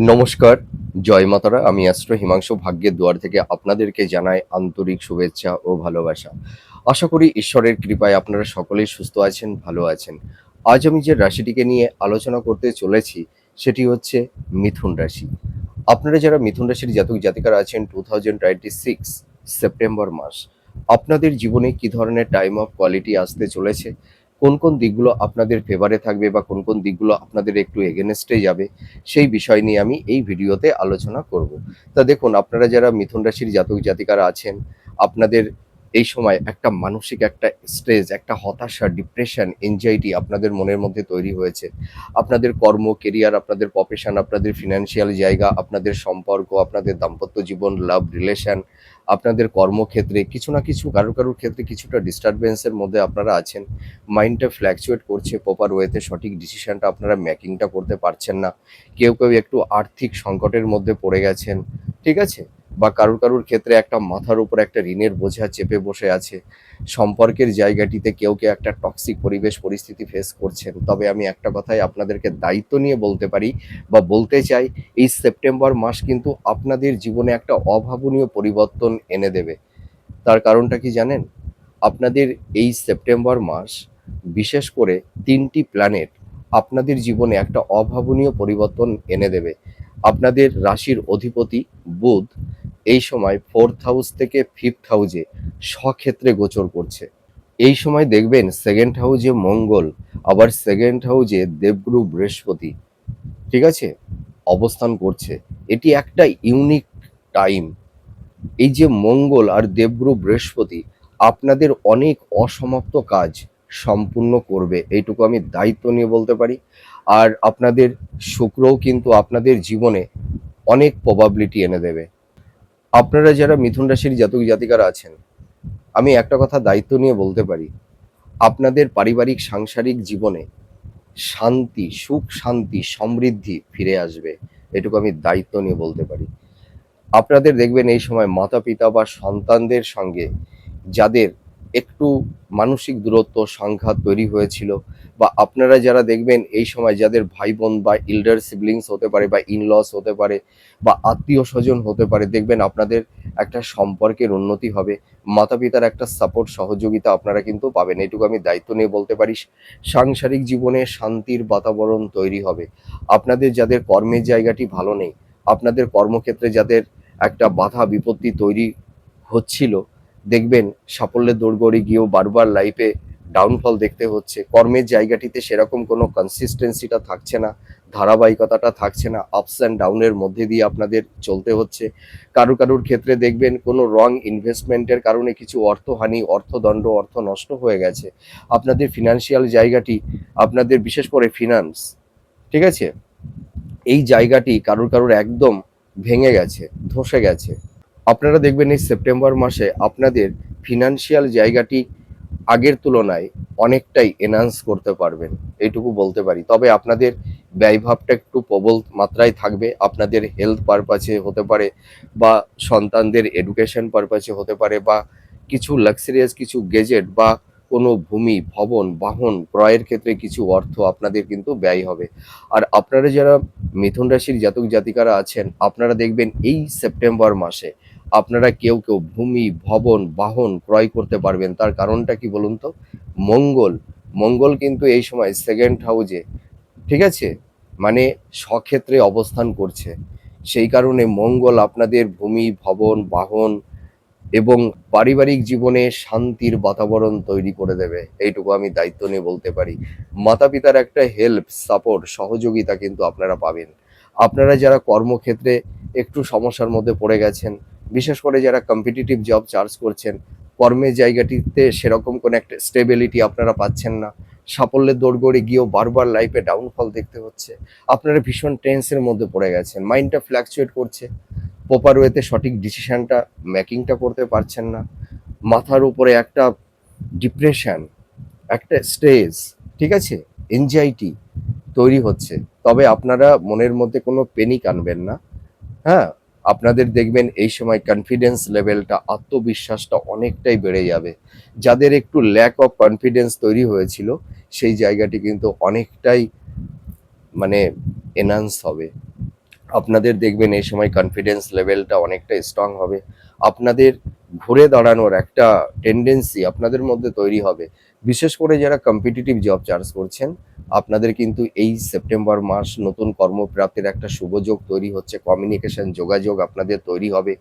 নমস্কার, জয় মাতারা। আমি অ্যাস্ট্রো হিমাংশু ভাগ্যের দুয়ার থেকে আপনাদেরকে জানাই আন্তরিক শুভেচ্ছা ও ভালোবাসা। আশা করি ঈশ্বরের কৃপায় আপনারা সকলেই সুস্থ আছেন, ভালো আছেন। আজ আমি যে রাশিটিকে নিয়ে আলোচনা করতে চলেছি সেটি হচ্ছে মিথুন রাশি। আপনারা যারা মিথুন রাশির জাতক জাতিকারা আছেন 2026 সেপ্টেম্বর মাস, আপনাদের জীবনে কি ধরনের টাইম অফ কোয়ালিটি আসতে চলেছে, কোন কোন দিকগুলো আপনাদের ফেভারে থাকবে বা কোন কোন দিকগুলো আপনাদের একটু এগেনস্টে যাবে, সেই বিষয় নিয়ে আমি এই ভিডিওতে আলোচনা করব। তা দেখুন, আপনারা যারা মিথুন রাশির জাতক জাতিকারা আছেন, আপনাদের এই সময় একটা মানসিক একটা স্ট্রেস, একটা হতাশা, ডিপ্রেশন, এনজাইটি আপনাদের মনের মধ্যে তৈরি হয়েছে। আপনাদের কর্ম, কেরিয়ার, আপনাদের প্রফেশন, আপনাদের ফিনান্সিয়াল জায়গা, আপনাদের সম্পর্ক, আপনাদের দাম্পত্য জীবন, লাভ রিলেশন, আপনাদের কর্মক্ষেত্রে কিছু না কিছু, কারোর ক্ষেত্রে কিছুটা ডিস্টারবেন্সের মধ্যে আপনারা আছেন। মাইন্ডটা ফ্ল্যাকচুয়েট করছে, প্রপার ওয়েতে সঠিক ডিসিশনটা আপনারা মেকিংটা করতে পারছেন না। কেউ একটু আর্থিক সংকটের মধ্যে পড়ে গেছেন, ঠিক আছে? বা কারুর ক্ষেত্রে একটা মাথার উপর একটা ঋণের বোঝা চেপে বসে আছে। সম্পর্কের জায়গাটিতে কেউ একটা টক্সিক পরিবেশ পরিস্থিতি ফেস করছেন। তবে আমি একটা কথাই আপনাদেরকে দায়িত্ব নিয়ে বলতে পারি বা বলতে চাই, এই সেপ্টেম্বর মাস কিন্তু আপনাদের জীবনে একটা অভাবনীয় পরিবর্তন এনে দেবে। তার কারণটা কি জানেন? আপনাদের এই সেপ্টেম্বর মাস, বিশেষ করে ৩টি প্ল্যানেট আপনাদের জীবনে একটা অভাবনীয় পরিবর্তন এনে দেবে। আপনাদের রাশির অধিপতি বুধ এই সময় 4th হাউস থেকে 5th হাউসে স্বক্ষেত্রে গোচর করছে। এই সময় দেখবেন 2nd হাউসে মঙ্গল, আবার 2nd হাউসে দেবগুরু বৃহস্পতি, ঠিক আছে, অবস্থান করছে। এটি একটা ইউনিক টাইম। এই যে মঙ্গল আর দেবগুরু বৃহস্পতি আপনাদের অনেক অসমাপ্ত কাজ সম্পূর্ণ করবে, এইটুকু আমি দায়িত্ব নিয়ে বলতে পারি। আর আপনাদের শুক্রও কিন্তু আপনাদের জীবনে অনেক প্রবাবিলিটি এনে দেবে। আপনারা যারা মিথুন রাশির জাতক জাতিকারা আছেন, আমি একটা কথা দায়িত্ব নিয়ে বলতে পারি, আপনাদের পারিবারিক সাংসারিক জীবনে শান্তি, সুখ শান্তি, সমৃদ্ধি ফিরে আসবে, এটুকু আমি দায়িত্ব নিয়ে বলতে পারি। আপনাদের দেখবেন এই সময় মাতা পিতা বা সন্তানদের সঙ্গে যাদের একটু মানসিক দূরত্ব, সংঘাত তৈরি হয়েছিল, বা আপনারা যারা দেখবেন এই সময় যাদের ভাই বোন বা ইল্ডার সিবলিংস হতে পারে বা ইনলস হতে পারে বা আত্মীয় স্বজন হতে পারে, দেখবেন আপনাদের একটা সম্পর্কের উন্নতি হবে। মাতা পিতার একটা সাপোর্ট, সহযোগিতা আপনারা কিন্তু পাবেন, এটুকু আমি দায়িত্ব নিয়ে বলতে পারি। সাংসারিক জীবনে শান্তির বাতাবরণ তৈরি হবে। আপনাদের যাদের কর্মের জায়গাটি ভালো নেই, আপনাদের কর্মক্ষেত্রে যাদের একটা বাধা বিপত্তি তৈরি হচ্ছিল, দেখবেন সাফল্যের দৌড়গড়ি গিয়েও বারবার লাইফে ডাউনফল দেখতে হচ্ছে। কর্মের জায়গাটিতে সেরকম কোনো কনসিস্টেন্সিটা থাকছে না, ধারাবাহিকতাটা থাকছে না, আপস অ্যান্ড ডাউনের মধ্যে দিয়ে আপনাদের চলতে হচ্ছে। কারুর ক্ষেত্রে দেখবেন কোনো রং ইনভেস্টমেন্টের কারণে কিছু অর্থহানি, অর্থদণ্ড, অর্থ নষ্ট হয়ে গেছে। আপনাদের ফিনান্সিয়াল জায়গাটি, আপনাদের বিশেষ করে ফিনান্স, ঠিক আছে, এই জায়গাটি কারুর একদম ভেঙে গেছে, ধসে গেছে। আপনারা দেখবেন এই সেপ্টেম্বর মাসে আপনাদের ফিনান্সিয়াল জায়গাটি আগের তুলনায় অনেকটাই এনহান্স করতে পারবেন, এইটুকু বলতে পারি। তবে আপনাদের ব্যয়ভাবটা একটু প্রবল মাত্রায় থাকবে। আপনাদের হেলথ পারপাসে হতে পারে, বা সন্তানদের এডুকেশন পারপাসে হতে পারে, বা কিছু লাক্সারিয়াস কিছু গেজেট বা কোনো ভূমি, ভবন, বাহন ক্রয়ের ক্ষেত্রে কিছু অর্থ আপনাদের কিন্তু ব্যয় হবে। আর আপনারা যারা মিথুন রাশির জাতক জাতিকারা আছেন, আপনারা দেখবেন এই সেপ্টেম্বর মাসে আপনারা কেউ ভূমি, ভবন, বাহন ক্রয় করতে পারবেন। তার কারণটা কি বলুন তো? মঙ্গল, মঙ্গল কিন্তু এই সময় 2nd হাউসে, ঠিক আছে, মানে স্বক্ষেত্রে অবস্থান করছে। সেই কারণে মঙ্গল আপনাদের ভূমি, ভবন, বাহন এবং পারিবারিক জীবনে শান্তির বাতাবরণ তৈরি করে দেবে, এইটুকু আমি দায়িত্ব নিয়ে বলতে পারি। মাতা পিতার একটা হেল্প, সাপোর্ট, সহযোগিতা কিন্তু আপনারা পাবেন। আপনারা যারা কর্মক্ষেত্রে একটু সমস্যার মধ্যে পড়ে গেছেন, বিশেষ করে যারা কম্পিটিটিভ জব চার্জ করছেন, কর্মের জায়গাটিতে সেরকম কোনো একটা স্টেবিলিটি আপনারা পাচ্ছেন না, সাফল্যের দৌড়গড়ি গিয়েও বারবার লাইফে ডাউনফল দেখতে হচ্ছে, আপনারা ভীষণ টেন্সের মধ্যে পড়ে গেছেন, মাইন্ডটা ফ্ল্যাকচুয়েট করছে, প্রপার ওয়েতে সঠিক ডিসিশনটা মেকিংটা করতে পারছেন না, মাথার উপরে একটা ডিপ্রেশন, একটা স্ট্রেস, ঠিক আছে, এনজাইটি তৈরি হচ্ছে। তবে আপনারা মনের মধ্যে কোনো পেনিক আনবেন না। হ্যাঁ, আপনাদের দেখবেন এই সময় কনফিডেন্স লেভেলটা, আত্মবিশ্বাসটা অনেকটাই বেড়ে যাবে। যাদের একটু ল্যাক অফ কনফিডেন্স তৈরি হয়েছিল, সেই জায়গাটি কিন্তু অনেকটাই মানে এনহান্স হবে। আপনাদের দেখবেন এই সময় কনফিডেন্স লেভেলটা অনেকটা স্ট্রং হবে। আপনাদের ঘুরে দাঁড়ানোর একটা টেন্ডেন্সি আপনাদের মধ্যে তৈরি হবে। বিশেষ করে যারা কম্পিটিটিভ জব চার্জ করছেন, আপনাদের কিন্তু এই সেপ্টেম্বর মাস নতুন কর্মপ্রাপ্তির একটা শুভযোগ তৈরি হচ্ছে। কমিউনিকেশন যোগাযোগ আপনাদের তৈরি হবে।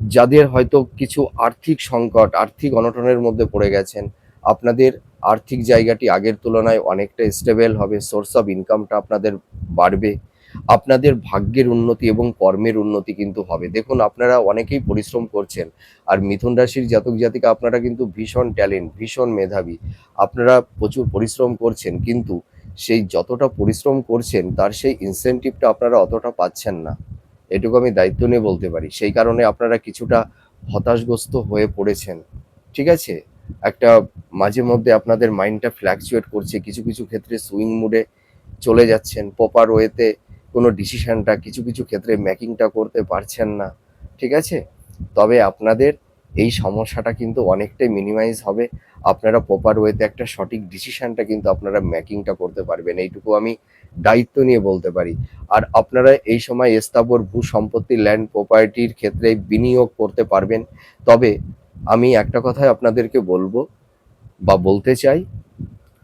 যাদের হয়তো কিছু আর্থিক সংকট, আর্থিক অনটনের মধ্যে পড়ে গেছেন, আপনাদের আর্থিক জায়গাটি আগের তুলনায় অনেকটা স্টেবল হবে। সোর্স অফ ইনকামটা আপনাদের বাড়বে। আপনাদের ভাগ্যের উন্নতি এবং কর্মের উন্নতি কিন্তু হবে। দেখুন, আপনারা অনেকেই পরিশ্রম করছেন। আর মিথুন রাশির জাতক জাতিকা আপনারা কিন্তু ভীষণ ট্যালেন্ট, ভীষণ মেধাবী। আপনারা প্রচুর পরিশ্রম করছেন, কিন্তু সেই যতটা পরিশ্রম করছেন তার সেই ইনসেনটিভটা আপনারা অতটা পাচ্ছেন না। এটুকু আমি দায়িত্ব নিয়ে বলতে পারি। সেই কারণে আপনারা কিছুটা হতাশগ্রস্ত হয়ে পড়েছেন। ঠিক আছে? একটা মাঝে মধ্যে আপনাদের মাইন্ডটা ফ্ল্যাকচুয়েট করছে। কিছু, কিছু ক্ষেত্রে সুইং মুডে চলে যাচ্ছেন। প্রপার ওয়েতে কোনো ডিসিশনটা কিছু, কিছু ক্ষেত্রে মেকিংটা করতে পারছেন না। ঠিক আছে? তবে আপনাদের এই সমস্যাটা কিন্তু অনেকটাই মিনিমাইজ হবে। আপনারা প্রপার ওয়েতে একটা সঠিক ডিসিশনটা কিন্তু আপনারা মেকিংটা করতে পারবেন। এইটুকু আমি দায়িত্ব নিয়ে বলতে পারি। আর আপনারা এই সময় স্থাবর ভূ-সম্পত্তি, ল্যান্ড প্রপার্টির ক্ষেত্রে বিনিয়োগ করতে পারবেন। তবে আমি একটা কথাই আপনাদেরকে বলবো বা বলতে চাই,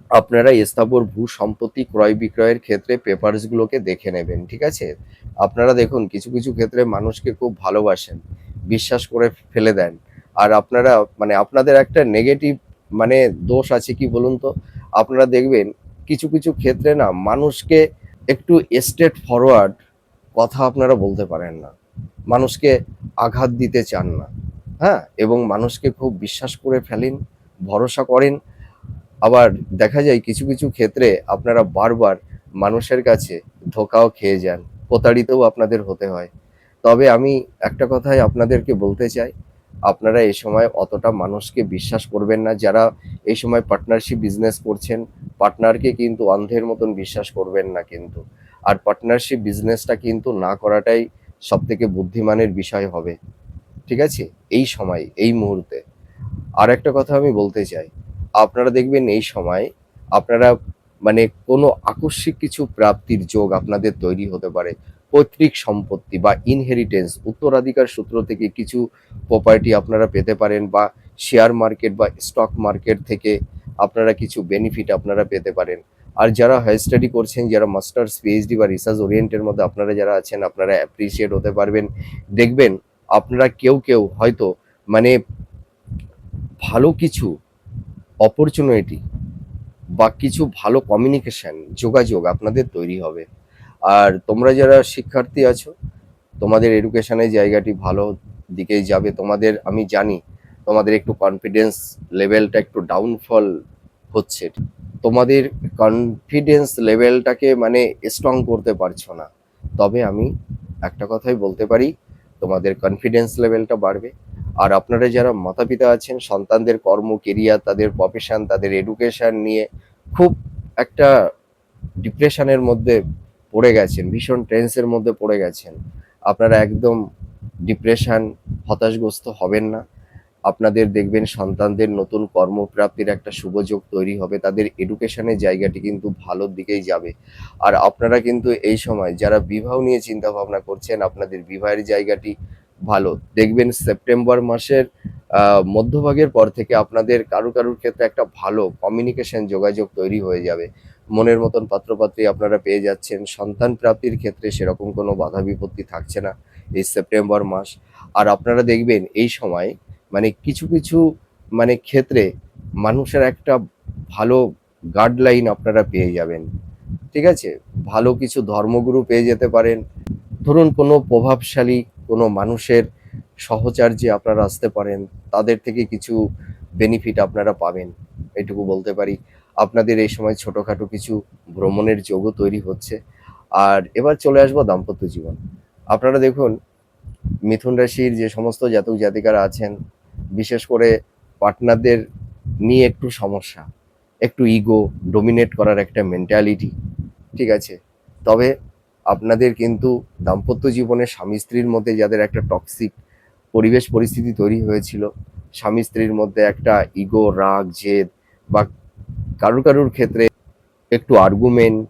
আপনারা স্থাবর ভূ-সম্পত্তি ক্রয়-বিক্রয়ের ক্ষেত্রে পেপারসগুলোকে দেখে নেবেন। ঠিক আছে? আপনারা দেখুন, কিছু, কিছু ক্ষেত্রে মানুষকে খুব ভালোবাসেন, বিশ্বাস করে ফেলে দেন। আর আপনারা মানে আপনাদের একটা নেগেটিভ মানে দোষ আছে কি বলুন তো? আপনারা দেখবেন কিছু, কিছু ক্ষেত্রে না মানুষকে একটু স্ট্রেট ফরওয়ার্ড কথা আপনারা বলতে পারেন না। মানুষকে আঘাত দিতে চান না। হ্যাঁ? এবং মানুষকে খুব বিশ্বাস করে ফেলেন, ভরসা করেন। আবার দেখা যায় কিছু, কিছু ক্ষেত্রে আপনারা বারবার মানুষের কাছে ধোঁকাও খেয়ে যান। প্রতারিতও আপনাদের হতে হয়। তবে আমি একটা কথাই আপনাদেরকে বলতে চাই, আপনারা এই সময় অতটা মানুষকে বিশ্বাস করবেন না। যারা এই সময় পার্টনারশিপ বিজনেস করছেন, পার্টনারকে কিন্তু অন্ধের মতন বিশ্বাস করবেন না কিন্তু। আর পার্টনারশিপ বিজনেসটা কিন্তু না করাটাই সবথেকে বুদ্ধিমানের বিষয় হবে। ঠিক আছে? এই সময়, এই মুহূর্তে। আরেকটা কথা আমি বলতে চাই, আপনারা দেখবেন এই সময় আপনারা মানে কোনো আকস্মিক কিছু প্রাপ্তির যোগ আপনাদের তৈরি হতে পারে। পৈতৃক সম্পত্তি বা ইনহেরিটেন্স, উত্তরাধিকার সূত্র থেকে কিছু প্রপার্টি আপনারা পেতে পারেন, বা শেয়ার মার্কেট বা স্টক মার্কেট থেকে আপনারা কিছু বেনিফিট আপনারা পেতে পারেন। আর যারা হায়ার স্টাডি করছেন, যারা মাস্টার্স, পিএইচডি বা রিসার্চ ওরিয়েন্টের মধ্যে আপনারা যারা আছেন, আপনারা অ্যাপ্রিসিয়েট হতে পারবেন। দেখবেন আপনারা কেউ, কেউ হয়তো মানে ভালো কিছু অপরচুনিটি বা কিছু ভালো কমিউনিকেশন, যোগাযোগ আপনাদের তৈরি হবে। আর তোমরা যারা শিক্ষার্থী আছো, তোমাদের এডুকেশনের জায়গাটি ভালো দিকেই যাবে। তোমাদের আমি জানি তোমাদের একটু কনফিডেন্স লেভেলটা একটু ডাউনফল হচ্ছে। তোমাদের কনফিডেন্স লেভেলটাকে মানে স্ট্রং করতে পারছো না। তবে আমি একটা কথাই বলতে পারি, তোমাদের কনফিডেন্স লেভেলটা বাড়বে। আর আপনারা যারা মাতা-পিতা আছেন, সন্তানদের কর্ম, কেরিয়ার, তাদের প্রফেশন, তাদের এডুকেশন নিয়ে খুব একটা ডিপ্রেশনের মধ্যে পড়ে গেছেন, ভীষণ টেন্সের মধ্যে পড়ে গেছেন। আপনারা একদম ডিপ্রেশন, হতাশগ্রস্ত হবেন না। আপনাদের দেখবেন সন্তানদের নতুন কর্মপ্রাপ্তির একটা শুভযোগ তৈরি হবে। তাদের এডুকেশনের জায়গাটি কিন্তু ভালোর দিকেই যাবে। আর আপনারা কিন্তু এই সময় যারা বিবাহ নিয়ে চিন্তা ভাবনা করছেন, আপনাদের বিবাহের জায়গাটি ভালো। দেখবেন সেপ্টেম্বর মাসের মধ্যভাগের পর থেকে আপনাদের কারুর ক্ষেত্রে একটা ভালো কমিউনিকেশন যোগাযোগ তৈরি হয়ে যাবে। মনের মতন পাত্রপাত্রী আপনারা পেয়ে যাচ্ছেন। সন্তান প্রাপ্তির ক্ষেত্রে সেরকম কোনো বাধা বিপত্তি থাকছে না এই সেপ্টেম্বর মাস। আর আপনারা দেখবেন এই সময় মানে কিছু, কিছু মানে ক্ষেত্রে মানুষের একটা ভালো গাইডলাইন আপনারা পেয়ে যাবেন। ঠিক আছে? ভালো কিছু ধর্মগুরু পেয়ে যেতে পারেন। ধরুন কোনো প্রভাবশালী কোনো মানুষের সাহচর্যে আপনারা আসতে পারেন। তাদের থেকে কিছু বেনিফিট আপনারা পাবেন। এটুকু বলতে পারি। আপনাদের এই সময় ছোটখাটো কিছু ভ্রমণের যোগও তৈরি হচ্ছে। আর এবার চলে আসবো দাম্পত্য জীবন। আপনারা দেখুন, মিথুন রাশির যে সমস্ত জাতক জাতিকারা আছেন, বিশেষ করে পার্টনারদের নিয়ে একটু সমস্যা, একটু ইগো, ডমিনেট করার একটা মেন্টালিটি। ঠিক আছে? তবে আপনাদের কিন্তু দাম্পত্য জীবনে স্বামী স্ত্রীর মধ্যে যাদের একটা টক্সিক পরিবেশ পরিস্থিতি তৈরি হয়েছিল, স্বামী স্ত্রীর মধ্যে একটা ইগো, রাগ, জেদ বা কারুর ক্ষেত্রে একটু আর্গুমেন্ট,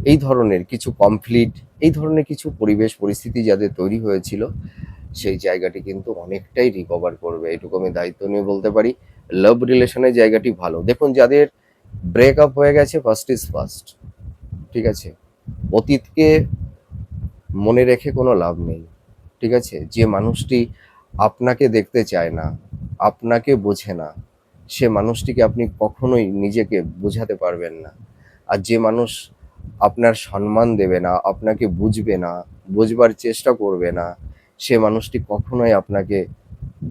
এই ধরনের কিছু কমপ্লিট, এই ধরনের কিছু পরিবেশ পরিস্থিতি যাদের তৈরি হয়েছিল, সেই জায়গাটি কিন্তু অনেকটাই রিকভার করবে, এটুকু আমি দায়িত্ব নিয়ে বলতে পারি। লাভ রিলেশনের জায়গাটি ভালো। দেখুন, যাদের ব্রেকআপ হয়ে গেছে, ফার্স্ট ইজ ফার্স্ট, ঠিক আছে? অতীতকে মনে রেখে কোনো লাভ নেই, ঠিক আছে? যে মানুষটি আপনাকে দেখতে চায় না, আপনাকে বোঝে না, সে মানুষটিকে আপনি কখনোই নিজেকে বোঝাতে পারবেন না। আর যে মানুষ আপনার সম্মান দেবে না, আপনাকে বুঝবে না, বোঝবার চেষ্টা করবে না, সে মানুষটি কখনোই আপনাকে,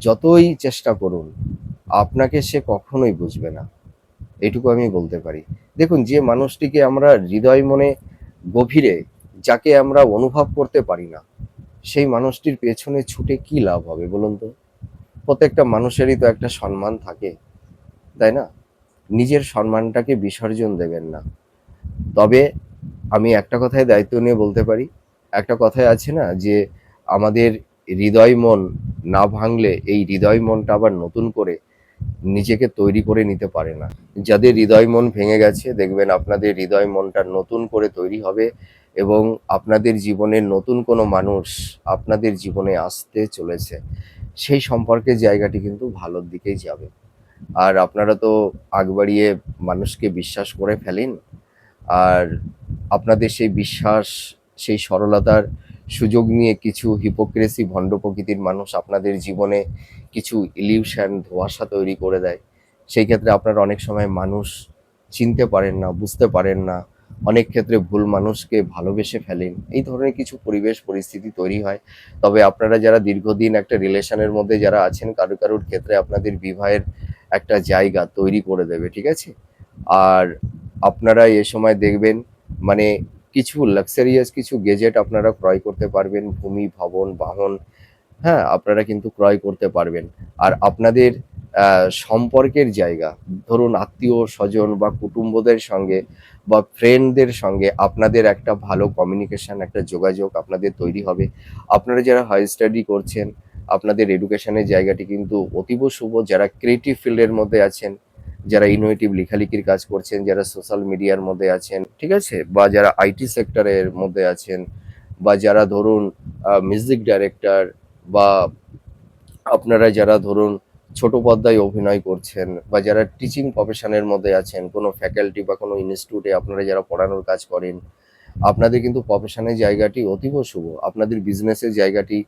যতই চেষ্টা করুন, আপনাকে সে কখনোই বুঝবে না। এটুকু আমি বলতে পারি। দেখুন, যে মানুষটিকে আমরা হৃদয় মনে গভীরে, যাকে আমরা অনুভব করতে পারি না, সেই মানুষটির পেছনে ছুটে কি লাভ হবে বলুন তো? প্রত্যেকটা মানুষেরই তো একটা সম্মান থাকে, তাই না? নিজের সম্মানটাকে বিসর্জন দেবেন না। তবে আমি একটা কথাই দায়িত্ব নিয়ে বলতে পারি, একটা কথাই আছে না যে আমাদের হৃদয় মন না ভাঙলে এই হৃদয় মনটা আবার নতুন করে নিজেকে তৈরি করে নিতে পারে না। যাদের হৃদয় মন ভেঙে গেছে, দেখবেন আপনাদের হৃদয় মনটা নতুন করে তৈরি হবে, এবং আপনাদের জীবনের নতুন কোনো মানুষ আপনাদের জীবনে আসতে চলেছে। সেই সম্পর্কের জায়গাটি কিন্তু ভালোর দিকেই যাবে। আর আপনারা তো আগ বাড়িয়ে মানুষকে বিশ্বাস করে ফেলেন, আর আপনাদের সেই বিশ্বাস, সেই সরলতার সুযোগ নিয়ে কিছু হিপোক্রেসি ভণ্ড প্রকৃতির মানুষ আপনাদের জীবনে কিছু ইলিউশন, ধোঁয়াশা তৈরি করে দেয়। সেই ক্ষেত্রে আপনারা অনেক সময় মানুষ চিনতে পারেন না, বুঝতে পারেন না, অনেক ক্ষেত্রে ভুল মানুষকে ভালোবেসে ফেলেন। এই ধরনের কিছু পরিবেশ পরিস্থিতি তৈরি হয়। তবে আপনারা যারা দীর্ঘদিন একটা রিলেশনের মধ্যে যারা আছেন, কারো কারোর ক্ষেত্রে আপনাদের বিবাহের একটা জায়গা তৈরি করে দেবে, ঠিক আছে? আর আপনারা এ সময় দেখবেন, মানে কিছু লাক্সারিয়াস কিছু গেজেট আপনারা ক্রয় করতে পারবেন, ভূমি, ভবন, বাহন, হ্যাঁ, আপনারা কিন্তু ক্রয় করতে পারবেন। আর আপনাদের সম্পর্কের জায়গা, ধরুন আত্মীয়-স্বজন বা কুটুম্বদের সঙ্গে বা ফ্রেন্ডদের সঙ্গে আপনাদের একটা ভালো কমিউনিকেশন, একটা যোগাযোগ আপনাদের তৈরি হবে। আপনারা যারা হাই স্টাডি করছেন, আপনাদের এডুকেশনের জায়গাটি কিন্তু অতীব শুভ। যারা ক্রিয়েটিভ ফিল্ডের মধ্যে আছেন, যারা ইনোভেটিভ লেখালেখির কাজ করছেন, যারা সোশ্যাল মিডিয়ার মধ্যে আছেন, ঠিক আছে? বা যারা আইটি সেক্টরের মধ্যে আছেন, বা যারা ধরুন মিউজিক ডাইরেক্টর, বা আপনারা যারা ধরুন ছোট পর্দায় অভিনয় করছেন, বা যারা টিচিং প্রফেশনের মধ্যে আছেন, কোনো ফ্যাকাল্টি বা কোনো ইনস্টিটিউটে আপনারা যারা পড়ানোর কাজ করেন, আপনাদের কিন্তু প্রফেশনের জায়গাটি অতীব শুভ। আপনাদের বিজনেসের জায়গাটি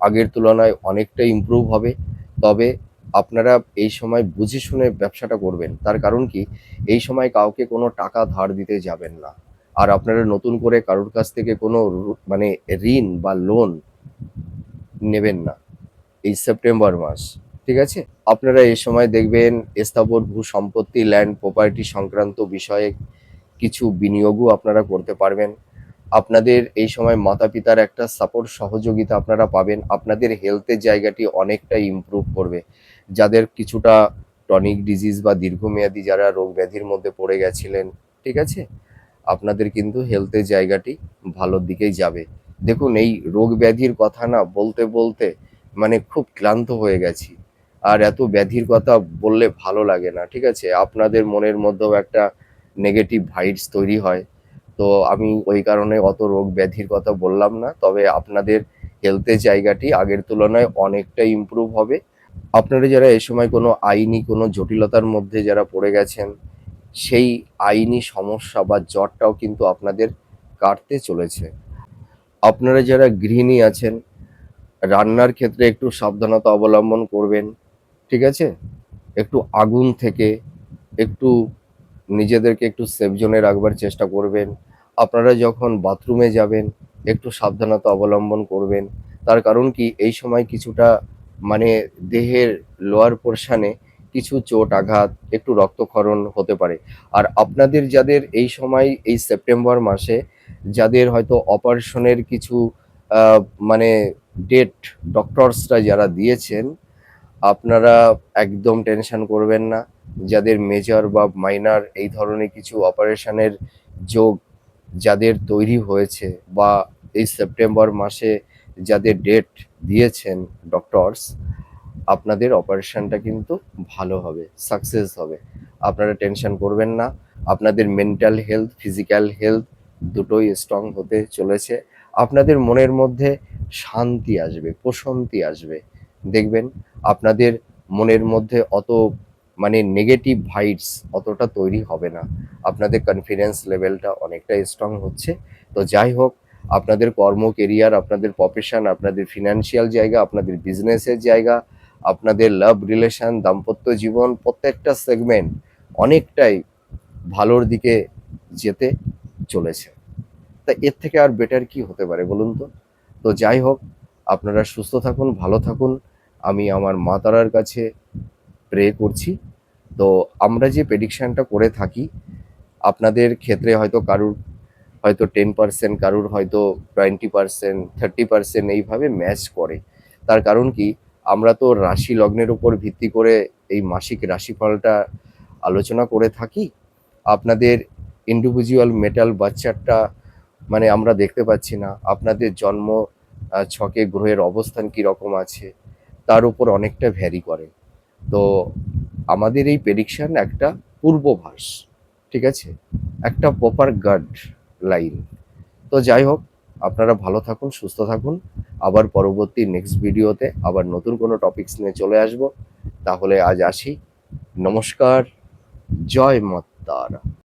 আগের তুলনায় অনেকটাই ইমপ্রুভ হবে। তবে আপনারা এই সময় বুঝে শুনে ব্যবসাটা করবেন। তার কারণ কি, এই সময় কাউকে কোনো টাকা ধার দিতে যাবেন না। আর আপনারা নতুন করে কারোর কাছ থেকে কোনো মানে ঋণ বা লোন নেবেন না এই সেপ্টেম্বর মাস, ঠিক আছে? আপনারা এই সময় দেখবেন স্থাবর ভূ সম্পত্তি, ল্যান্ড প্রপার্টি সংক্রান্ত বিষয়ে কিছু বিনিয়োগও আপনারা করতে পারবেন। আপনাদের এই সময় মাতা পিতার একটা সাপোর্ট, সহযোগিতা আপনারা পাবেন। আপনাদের হেলথের জায়গাটি অনেকটা ইমপ্রুভ করবে। যাদের কিছুটা টনিক ডিজিজ বা দীর্ঘমেয়াদী যারা রোগ ব্যাধির মধ্যে পড়ে গেছিলেন, ঠিক আছে? আপনাদের কিন্তু হেলথের জায়গাটি ভালোর দিকেই যাবে। দেখুন, এই রোগ ব্যাধির কথা না বলতে বলতে মানে খুব ক্লান্ত হয়ে গেছি। আর এত ব্যাধির কথা বললে ভালো লাগে না, ঠিক আছে? আপনাদের মনের মধ্যেও একটা নেগেটিভ ভাইবস তৈরি হয়। তো আমি ওই কারণে অত রোগ ব্যাধির কথা বললাম না। তবে আপনাদের হেলথের জায়গাটি আগের তুলনায় অনেকটা ইমপ্রুভ হবে। আপনারা যারা এ সময় কোনো আইনি কোনো জটিলতার মধ্যে যারা পড়ে গেছেন, সেই আইনি সমস্যা বা জটটাও কিন্তু আপনাদের কাটতে চলেছে। আপনারা যারা গৃহিণী আছেন, রান্নার ক্ষেত্রে একটু সাবধানতা অবলম্বন করবেন, ঠিক আছে? একটু আগুন থেকে একটু নিজেদেরকে একটু সেফ জোনে রাখবার চেষ্টা করবেন। আপনারা যখন বাথরুমে যাবেন, একটু সাবধানতা অবলম্বন করবেন। তার কারণ কি, এই সময় কিছুটা মানে দেহের লোয়ার পোরশনে কিছু চোট আঘাত, একটু রক্তক্ষরণ হতে পারে। আর আপনাদের যাদের এই সময় এই সেপ্টেম্বর মাসে যাদের হয়তো অপারেশনের কিছু আহ, মানে ডেট ডক্টরসরা যারা দিয়েছেন, আপনারা একদম টেনশন করবেন না। যাদের মেজর বা মাইনর এই ধরনের কিছু অপারেশনের যোগ যাদের তৈরি হয়েছে, বা এই সেপ্টেম্বর মাসে যাদের ডেট দিয়েছেন ডক্টরস, আপনাদের অপারেশনটা কিন্তু ভালো হবে, সাকসেস হবে। আপনারা টেনশন করবেন না। আপনাদের মেন্টাল হেলথ, ফিজিক্যাল হেলথ দুটোই স্ট্রং হতে চলেছে। আপনাদের মনের মধ্যে শান্তি আসবে, প্রশান্তি আসবে। দেখবেন আপনাদের মনের মধ্যে অত মানে নেগেটিভ ভাইবস অতটা তৈরি হবে না। আপনাদের কনফিডেন্স লেভেলটা অনেকটাই স্ট্রং হচ্ছে। তো যাই হোক, আপনাদের কর্ম কেরিয়ার, আপনাদের প্রফেশন, আপনাদের ফিনান্সিয়াল জায়গা, আপনাদের বিজনেসের জায়গা, আপনাদের লাভ রিলেশন, দাম্পত্য জীবন, প্রত্যেকটা সেগমেন্ট অনেকটাই ভালোর দিকে যেতে চলেছে। তা এর থেকে আর বেটার কি হতে পারে বলুন তো? তো যাই হোক, আপনারা সুস্থ থাকুন, ভালো থাকুন। আমি আমার মা তারার কাছে প্রে করছি। তো আমরা যে প্রেডিকশনটা করে থাকি, আপনাদের ক্ষেত্রে হয়তো কারুর হয়তো 10%, কারুর হয়তো 20%, 30% এইভাবে ম্যাচ করে। তার কারণ কি, আমরা তো রাশি লগ্নের উপর ভিত্তি করে এই মাসিক রাশিফলটা আলোচনা করে থাকি। আপনাদের ইন্ডিভিজুয়াল মেটাল বাচ্চারটা মানে আমরা দেখতে পাচ্ছি না। আপনাদের জন্ম ছকে গ্রহের অবস্থান কীরকম আছে তার উপর অনেকটা ভ্যারি করে। তো আমাদের এই প্রেডিকশন একটা পূর্বভাস, ঠিক আছে, একটা প্রপার গাইড লাইন। তো যাই হোক, আপনারা ভালো থাকুন, সুস্থ থাকুন। আবার পরবর্তী নেক্সট ভিডিওতে আবার নতুন কোনো টপিকস নিয়ে চলে আসব। তাহলে আজ আসি। নমস্কার। জয় মা তারা।